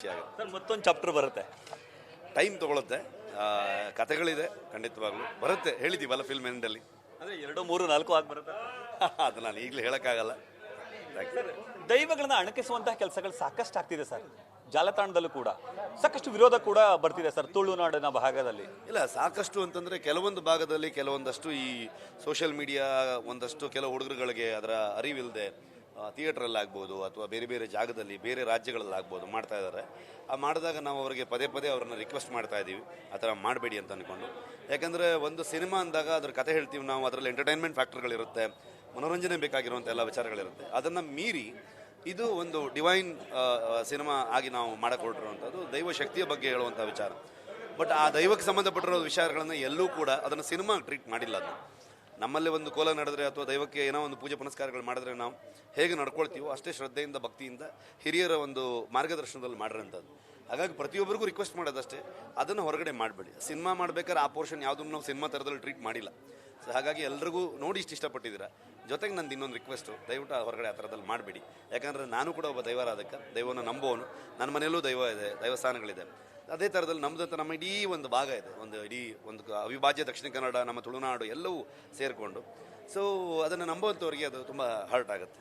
Sir ಮತ್ತೊಂದು chapter ಬರುತ್ತೆ. Time ತೊಗೊಳುತ್ತೆ, ಕಥೆಗಳಿದೆ, ಖಂಡಿತವಾಗ್ಲೂ ಬರುತ್ತೆ. ಹೇಳಿದ್ದೀವಲ್ಲ ಫಿಲ್ಮ್ ಎಂಡಲ್ಲಿ. ಅಂದರೆ 2, 3, 4 ಆಗಿ ಬರುತ್ತೆ. ಅದು ನಾನು ಈಗಲೇ ಹೇಳೋಕ್ಕಾಗಲ್ಲ. ದೈವಗಳನ್ನ ಅಣಕಿಸುವಂತಹ ಕೆಲಸಗಳು ಸಾಕಷ್ಟು ಆಗ್ತಿದೆ ಸರ್. ಜಾಲತಾಣದಲ್ಲೂ ಕೂಡ ಸಾಕಷ್ಟು ವಿರೋಧ ಕೂಡ ಬರ್ತಿದೆ ಸರ್, ತುಳುನಾಡಿನ ಭಾಗದಲ್ಲಿ. ಇಲ್ಲ, ಸಾಕಷ್ಟು ಅಂತಂದರೆ ಕೆಲವೊಂದು ಭಾಗದಲ್ಲಿ ಕೆಲವೊಂದಷ್ಟು ಈ ಸೋಷಿಯಲ್ ಮೀಡಿಯಾ ಒಂದಷ್ಟು ಕೆಲವು ಹುಡುಗರುಗಳಿಗೆ ಅದರ ಅರಿವಿಲ್ಲದೆ ಥಿಯೇಟ್ರಲ್ಲಾಗ್ಬೋದು ಅಥವಾ ಬೇರೆ ಬೇರೆ ಜಾಗದಲ್ಲಿ ಬೇರೆ ರಾಜ್ಯಗಳಲ್ಲಾಗ್ಬೋದು ಮಾಡ್ತಾ ಇದ್ದಾರೆ. ಆ ಮಾಡಿದಾಗ ನಾವು ಅವರಿಗೆ ಪದೇ ಪದೇ ಅವ್ರನ್ನ ರಿಕ್ವೆಸ್ಟ್ ಮಾಡ್ತಾ ಇದ್ದೀವಿ ಆ ಥರ ಮಾಡಬೇಡಿ ಅಂತ ಅಂದ್ಕೊಂಡು. ಯಾಕಂದರೆ ಒಂದು ಸಿನಿಮಾ ಅಂದಾಗ ಅದ್ರ ಕತೆ ಹೇಳ್ತೀವಿ ನಾವು, ಅದರಲ್ಲಿ ಎಂಟರ್ಟೈನ್ಮೆಂಟ್ ಫ್ಯಾಕ್ಟರ್ಗಳಿರುತ್ತೆ, ಮನೋರಂಜನೆ ಬೇಕಾಗಿರುವಂಥ ಎಲ್ಲ ವಿಚಾರಗಳಿರುತ್ತೆ. ಅದನ್ನು ಮೀರಿ ಇದು ಒಂದು ಡಿವೈನ್ ಸಿನಿಮಾ ಆಗಿ ನಾವು ಮಾಡಕೊಟ್ಟಿರುವಂಥದ್ದು ದೈವ ಶಕ್ತಿಯ ಬಗ್ಗೆ ಹೇಳುವಂಥ ವಿಚಾರ. ಬಟ್ ಆ ದೈವಕ್ಕೆ ಸಂಬಂಧಪಟ್ಟಿರೋ ವಿಚಾರಗಳನ್ನು ಎಲ್ಲೂ ಕೂಡ ಅದನ್ನು ಸಿನಿಮಾ ಟ್ರೀಟ್ ಮಾಡಿಲ್ಲ. ಅದನ್ನು ನಮ್ಮಲ್ಲಿ ಒಂದು ಕೋಲ ನಡೆದ್ರೆ ಅಥವಾ ದೈವಕ್ಕೆ ಏನೋ ಒಂದು ಪೂಜೆ ಪುನಸ್ಕಾರಗಳು ಮಾಡಿದ್ರೆ ನಾವು ಹೇಗೆ ನಡ್ಕೊಳ್ತೀವೋ ಅಷ್ಟೇ ಶ್ರದ್ಧೆಯಿಂದ ಭಕ್ತಿಯಿಂದ ಹಿರಿಯರ ಒಂದು ಮಾರ್ಗದರ್ಶನದಲ್ಲಿ ಮಾಡಿರೋಂಥದ್ದು. ಹಾಗಾಗಿ ಪ್ರತಿಯೊಬ್ಬರಿಗೂ ರಿಕ್ವೆಸ್ಟ್ ಮಾಡೋದಷ್ಟೇ, ಅದನ್ನು ಹೊರಗಡೆ ಮಾಡಬೇಡಿ. ಸಿನಿಮಾ ಮಾಡ್ಬೇಕಾದ್ರೆ ಆ ಪೋರ್ಷನ್ ಯಾವುದನ್ನು ನಾವು ಸಿನಿಮಾ ಥರದಲ್ಲಿ ಟ್ರೀಟ್ ಮಾಡಿಲ್ಲ. ಸೊ ಹಾಗಾಗಿ ಎಲ್ರಿಗೂ ನೋಡಿ ಇಷ್ಟು ಇಷ್ಟಪಟ್ಟಿದ್ದೀರಾ. ಜೊತೆಗೆ ನಂದು ಇನ್ನೊಂದು ರಿಕ್ವೆಸ್ಟು, ದಯವಿಟ್ಟು ಹೊರಗಡೆ ಆ ಥರದಲ್ಲಿ ಮಾಡಬೇಡಿ. ಯಾಕಂದರೆ ನಾನು ಕೂಡ ಒಬ್ಬ ದೈವಾರಾಧಕ, ದೈವವನ್ನು ನಂಬೋನು. ನನ್ನ ಮನೆಯಲ್ಲೂ ದೈವ ಇದೆ, ದೈವಸ್ಥಾನಗಳಿದೆ. ಅದೇ ಥರದಲ್ಲಿ ನಮ್ಮದಂತ ನಮ್ಮ ಇಡೀ ಒಂದು ಭಾಗ ಇದೆ, ಇಡೀ ಒಂದು ಅವಿಭಾಜ್ಯ ದಕ್ಷಿಣ ಕನ್ನಡ, ನಮ್ಮ ತುಳುನಾಡು ಎಲ್ಲವೂ ಸೇರಿಕೊಂಡು. ಸೊ ಅದನ್ನು ನಂಬುವಂಥವ್ರಿಗೆ ಅದು ತುಂಬ ಹರ್ಟ್ ಆಗುತ್ತೆ.